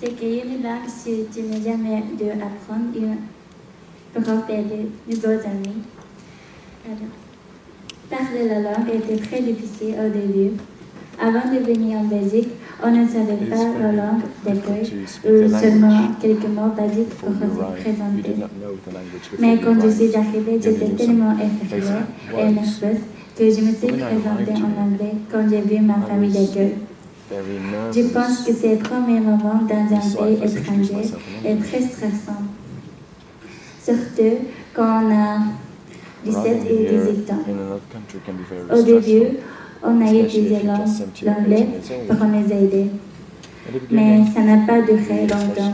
c'est qu'une langue, si tu n'as jamais dû apprendre, pour faire de nouveaux amis. Alors, parler la langue était très difficile au début. Avant de venir en Belgique, on ne savait pas la langue d'accueil ou seulement quelques mots basiques pour se présenter. Mais quand je suis arrivée, j'étais tellement effrayée et nerveuse que je me suis présentée en anglais quand j'ai vu ma famille d'accueil. Je pense que ces premiers moments dans un pays étranger est très stressant, surtout quand on a 17 ou 18 ans. Au début, on a utilisé l'anglais pour nous aider, mais ça n'a pas duré longtemps.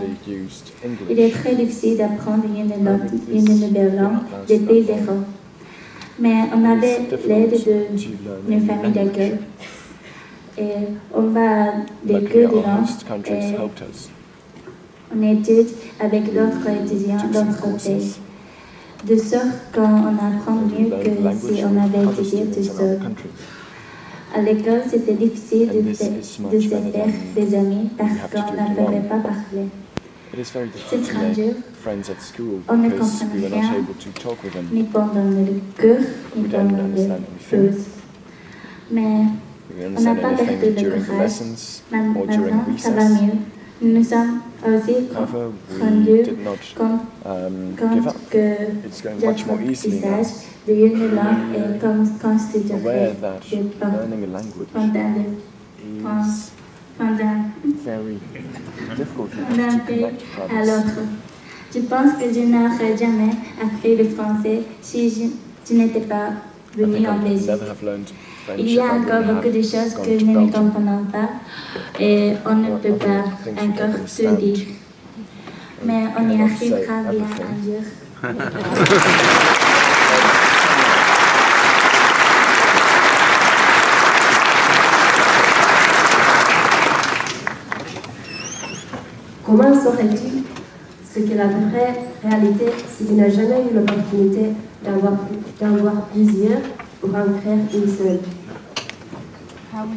Il est très difficile d'apprendre une nouvelle langue depuis zéro. Mais on avait l'aide de nos familles d'accueil. Et on va à des cours de langue et on étudie avec d'autres étudiants d'autres pays. De sorte qu'on apprend mieux que si on avait étudié tout seul. À l'école, c'était difficile de se faire des amis parce qu'on ne pouvait pas parler. C'est très dur. On ne comprend rien, ni pendant le cours, ni pendant les pauses. Mais on n'a pas perdu le courage. Maintenant, ça va mieux. Nous nous sommes aussi rendus compte que l'apprentissage d'une langue est constitué d'un pays à l'autre. Je pense que je n'aurais jamais appris le français si je n'étais pas venue en Belgique. Il y a encore beaucoup de choses que nous ne comprenons pas et on ne peut pas encore tout dire. Mais on y arrivera bien un jour. Comment saurais-tu ce qu'est la vraie réalité si tu n'as jamais eu l'opportunité d'en voir plusieurs pour en créer une seule?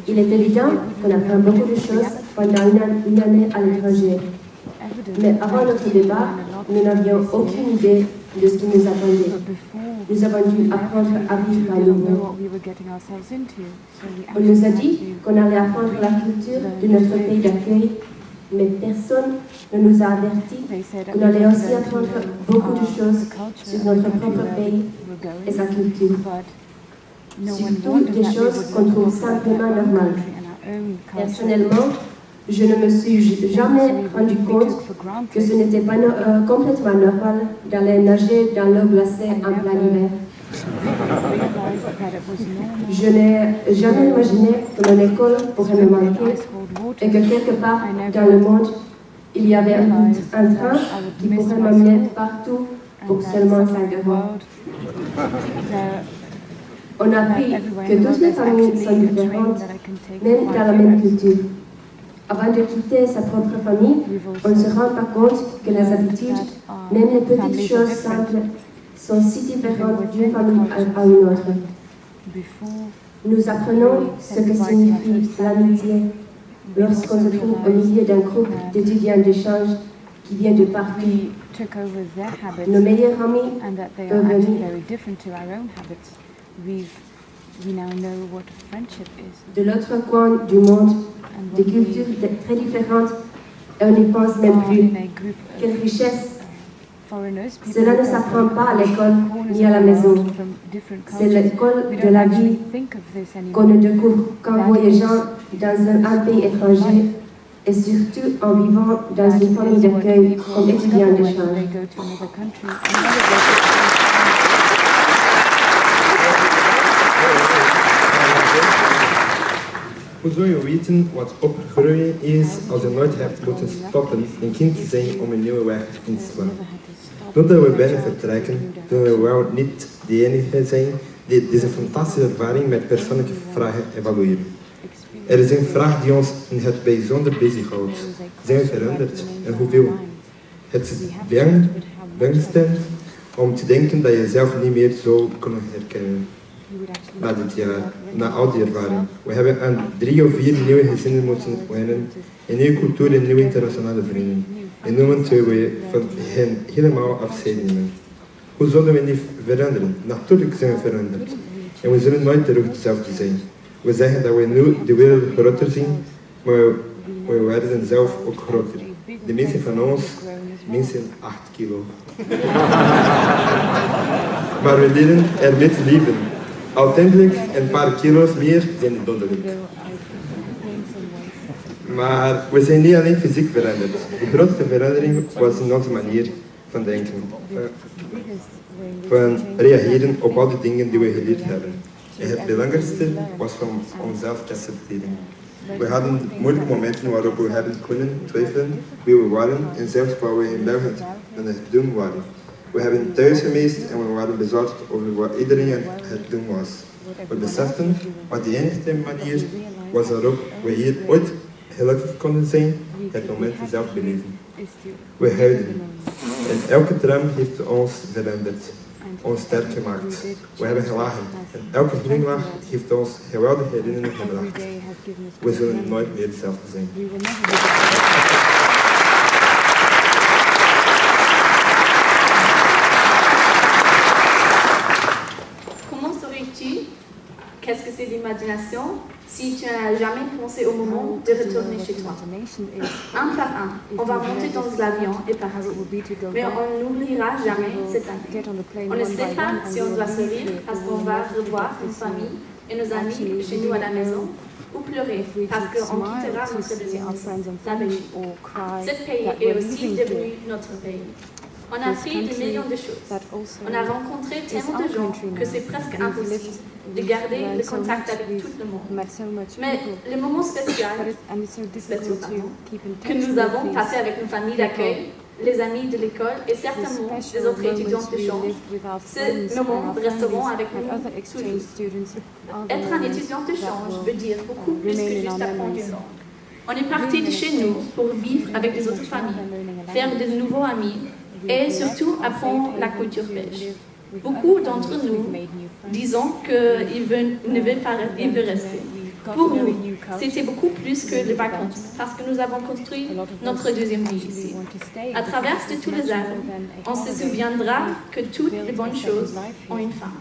Il est évident qu'on apprend beaucoup de choses pendant une année à l'étranger. Mais avant notre départ, nous n'avions aucune idée de ce qui nous attendait. Nous avons dû apprendre à vivre à nouveau. On nous a dit qu'on allait apprendre la culture de notre pays d'accueil, mais personne ne nous a avertis qu'on allait aussi apprendre beaucoup de choses sur notre propre pays et sa culture. Surtout des choses qu'on trouve simplement normales. Personnellement, je ne me suis jamais rendu compte que ce n'était pas complètement normal d'aller nager dans l'eau glacée en plein hiver. Je n'ai jamais imaginé que mon école pourrait me manquer et que quelque part dans le monde, il y avait un train qui pourrait m'amener partout pour seulement 5 €. On a appris que toutes les familles sont différentes, même dans la même culture. Avant de quitter sa propre famille, on ne se rend pas compte que les habitudes, même les petites choses simples, sont si différentes d'une famille à une autre. Nous apprenons ce que signifie l'amitié lorsqu'on se trouve au milieu d'un groupe d'étudiants d'échange qui vient de partout. Nos meilleurs amis peuvent venir de l'autre coin du monde, des cultures très différentes, et on n'y pense même plus. Quelle richesse! Cela ne s'apprend pas à l'école ni à la maison. C'est l'école de la vie qu'on ne découvre qu'en voyageant dans un pays étranger et surtout en vivant dans une famille d'accueil comme étudiant d'échange. Hoe zou je weten wat opgroeien is als je nooit hebt moeten stoppen een kind te zijn om een nieuwe weg in te slaan? Doordat we bijna vertrekken, zullen we wel niet de enige zijn die deze fantastische ervaring met persoonlijke vragen evalueren. Er is een vraag die ons in het bijzonder bezighoudt. Zijn we veranderd en hoeveel? Het is beangstigend om te denken dat je jezelf niet meer zou kunnen herkennen. na dit jaar, na al die ervaring. We hebben aan 3 of 4 nieuwe gezinnen moeten wennen, een nieuwe cultuur en nieuwe internationale vrienden. En nu moeten we van hen helemaal afscheid nemen. Hoe zullen we niet veranderen? Natuurlijk zijn we veranderd. En we zullen nooit terug hetzelfde zijn. We zeggen dat we nu de wereld groter zien, maar we werden zelf ook groter. De meeste van ons minstens 8 kilo. Maar we leren ermee te leven. Uiteindelijk een paar kilo's meer zijn dodelijk. Maar we zijn niet alleen fysiek veranderd. De grootste verandering was in onze manier van denken. Van reageren op al die dingen die we geleerd hebben. En het belangrijkste was van onszelf te accepteren. We hadden moeilijke momenten waarop we hebben kunnen twijfelen wie we waren en zelfs waar we in België aan het doen waren. We hebben thuis gemist en we waren bezorgd over wat iedereen het doen was. We beseften wat de enige manier was waarop we hier ooit gelukkig konden zijn, het moment zelf beleven. We huilden en elke tram heeft ons veranderd, ons sterk gemaakt. We hebben gelachen en elke glimlach heeft ons geweldige herinneringen gebracht. We zullen nooit meer hetzelfde zijn. Comment saurais-tu qu'est-ce que c'est l'imagination si tu n'as jamais pensé au moment de retourner chez toi? Un par un, on va monter dans l'avion et partir. Mais on n'oubliera jamais cette année. On ne sait pas si on doit sourire parce qu'on va revoir nos familles et nos amis chez nous à la maison, ou pleurer parce qu'on quittera notre deuxième maison, la Belgique. Ce pays est aussi devenu notre pays. On a appris des millions de choses. On a rencontré tellement de gens que c'est presque impossible de garder le contact avec tout le monde. Mais le moment spécial que nous avons passé avec nos familles d'accueil, les amis de l'école et certainement les autres étudiants de change, ces moments resteront avec nous toujours. Être un étudiant de change veut dire beaucoup plus que juste apprendre une langue. On est parti de chez nous pour vivre avec les autres familles, faire de nouveaux amis, et surtout apprendre la culture belge. Beaucoup d'entre nous disons qu'ils veulent rester. Pour nous, c'était beaucoup plus que les vacances, parce que nous avons construit notre deuxième vie ici. À travers de tous les âges, on se souviendra que toutes les bonnes choses ont une fin.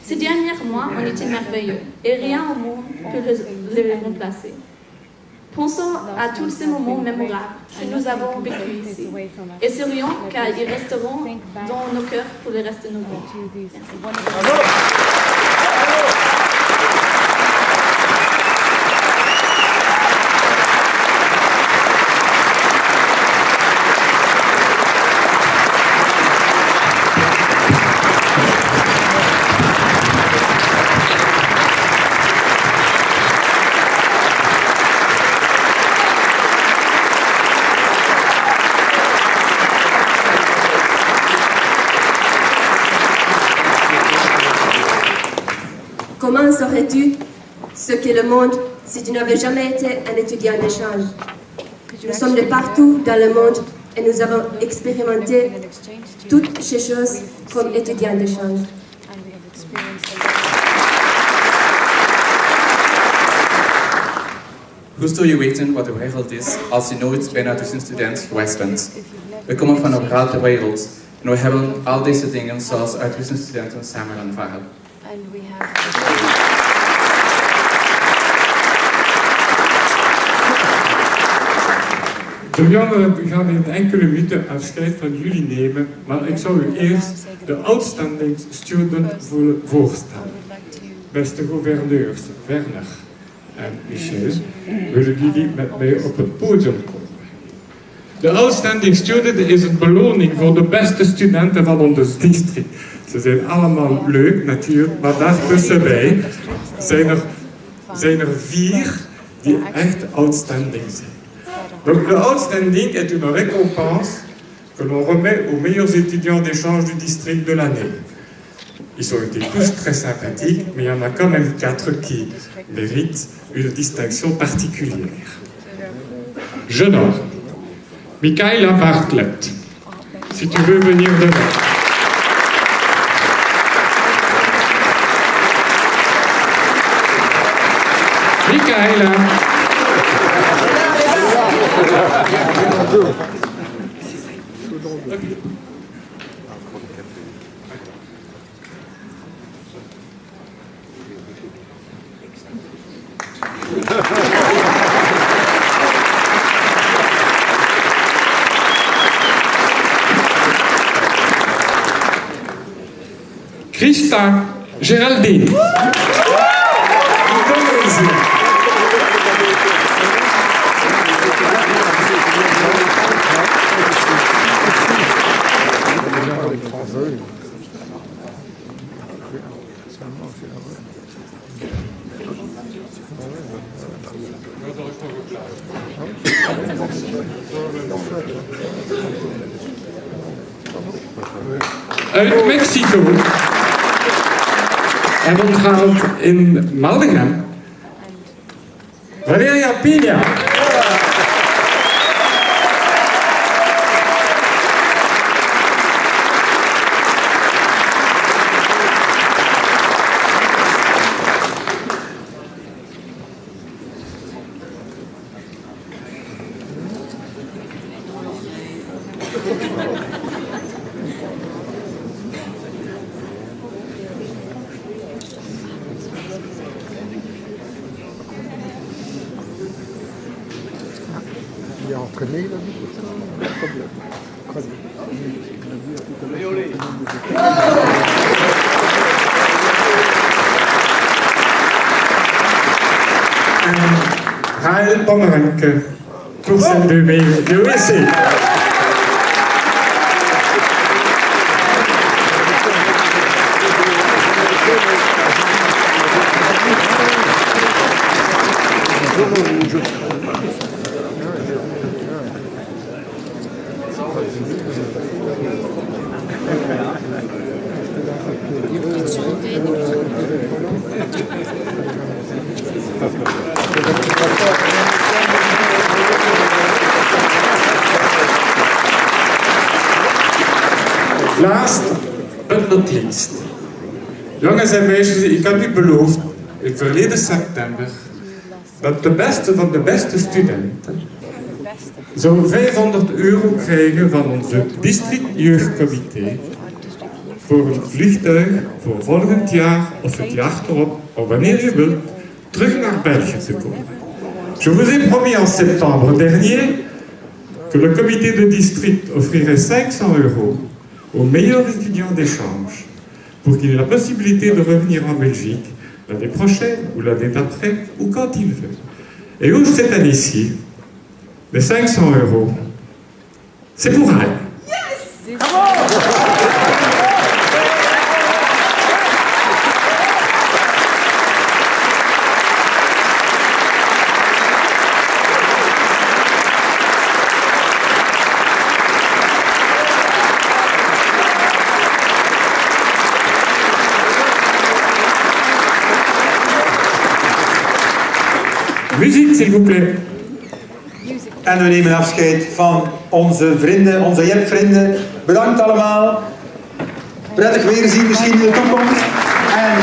Ces derniers mois ont été merveilleux, et rien au monde ne peut les remplacer. Pensons à tous ces moments mémorables que nous avons vécus ici et sourions car ils resteront dans nos cœurs pour le reste de nos vies. Comment saurais-tu ce qu'est le monde si tu n'avais jamais été un étudiant d'échange? Nous sommes de partout dans le monde et nous avons expérimenté toutes ces choses comme étudiants d'échange. Hoe stel je weten wat de wereld is als je nooit bijna tussen studenten geweest bent? We komen van een grote wereld en we hebben al deze dingen zoals uitwisselingsstudenten samen aanvaren. Brianne, we gaan in enkele minuten afscheid van jullie nemen, maar ik zou u eerst de outstanding student willen voorstellen. Beste gouverneurs, Werner en Michel, willen jullie met mij op het podium komen? De outstanding student is een beloning voor de beste studenten van ons district. Ze zijn allemaal leuk natuurlijk, maar daartussenbij zijn er 4 die echt outstanding zijn. Donc le outstanding est une récompense que l'on remet aux meilleurs étudiants d'échange du district de l'année. Ils ont été tous très sympathiques, mais il y en a quand même 4 qui méritent une distinction particulière. Je nomme Michaela Bartlett, si tu veux venir demain. Michaela. Christa Geraldine. Uit Mexico. En onthaald in Maldegem. Valeria Pina. Ja, connaît la vie, problème. Raël Pomeranke pour celle de WC. Last but not least. Jongens en meisjes, ik had u beloofd in verleden september dat de beste van de beste studenten zou €500 krijgen van onze district jeugdcomité voor een vliegtuig voor volgend jaar of het jaar erop, of wanneer je wilt, terug naar België te komen. Je vous ai promis en septembre dernier que le comité de district offrirait €500 aux meilleurs étudiants d'échange pour qu'il ait la possibilité de revenir en Belgique l'année prochaine ou l'année d'après ou quand il veut. Et où cette année-ci, les €500, c'est pour elle. Yes! Muziek, s'il vous plaît. En we nemen afscheid van onze vrienden, onze JEP-vrienden. Bedankt allemaal. Prettig weerzien misschien in de toekomst. En